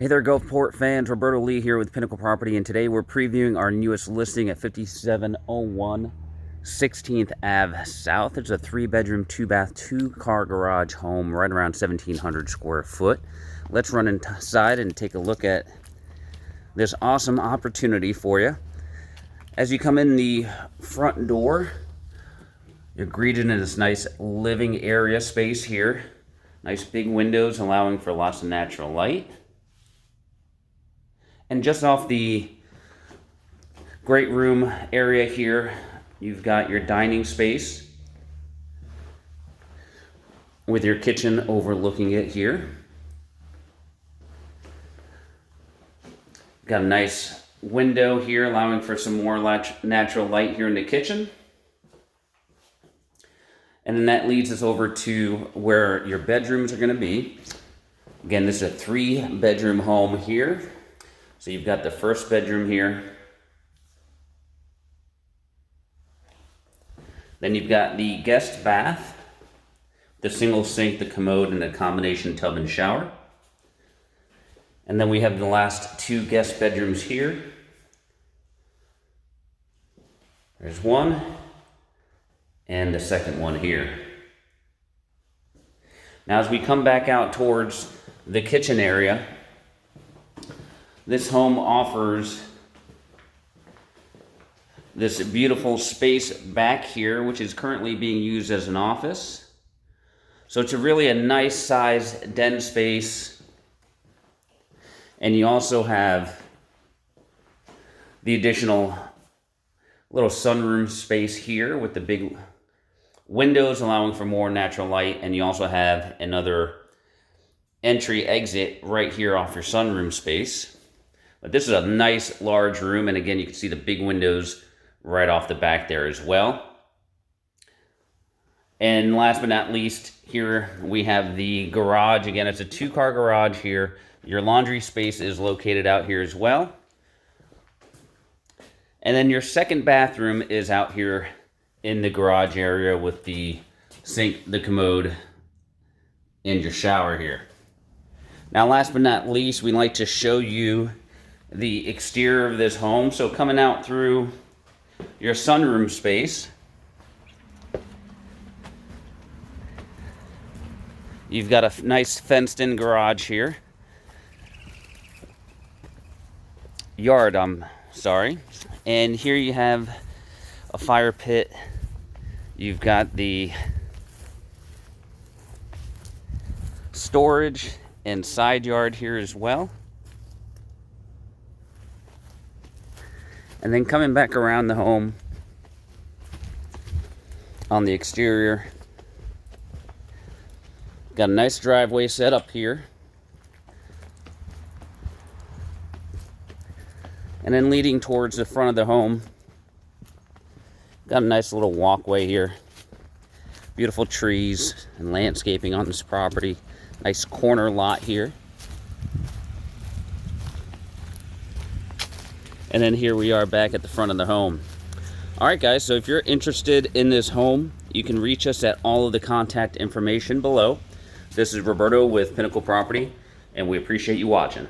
Hey there, Gulfport fans. Roberto Lee here with Pinnacle Property, and today we're previewing our newest listing at 5701 16th Ave South. It's a 3-bedroom, 2-bath, 2-car garage home right around 1,700 square foot. Let's run inside and take a look at this awesome opportunity for you. As you come in the front door, you're greeted in this nice living area space here. Nice big windows allowing for lots of natural light. And just off the great room area here, you've got your dining space with your kitchen overlooking it here. Got a nice window here allowing for some more natural light here in the kitchen. And then that leads us over to where your bedrooms are going to be. Again, this is a 3-bedroom home here. So you've got the first bedroom here. Then you've got the guest bath, the single sink, the commode, and the combination tub and shower. And then we have the last 2 guest bedrooms here. There's one, and the second one here. Now as we come back out towards the kitchen area, this home offers this beautiful space back here, which is currently being used as an office. So it's really a nice size den space. And you also have the additional little sunroom space here with the big windows allowing for more natural light. And you also have another entry exit right here off your sunroom space. But this is a nice large room, and again, you can see the big windows right off the back there as well. And last but not least, here we have the garage. Again, it's a 2-car garage here. Your laundry space is located out here as well. And then your second bathroom is out here in the garage area with the sink, the commode, and your shower here. Now, last but not least, we'd like to show you the exterior of this home. So coming out through your sunroom space, you've got a nice fenced-in garage here. Yard, I'm sorry. And here you have a fire pit. You've got the storage and side yard here as well. And then coming back around the home on the exterior, got a nice driveway set up here. And then leading towards the front of the home, got a nice little walkway here. Beautiful trees and landscaping on this property. Nice corner lot here. And then here we are back at the front of the home. All right, guys, so if you're interested in this home, you can reach us at all of the contact information below. This is Roberto with Pinnacle Property, and we appreciate you watching.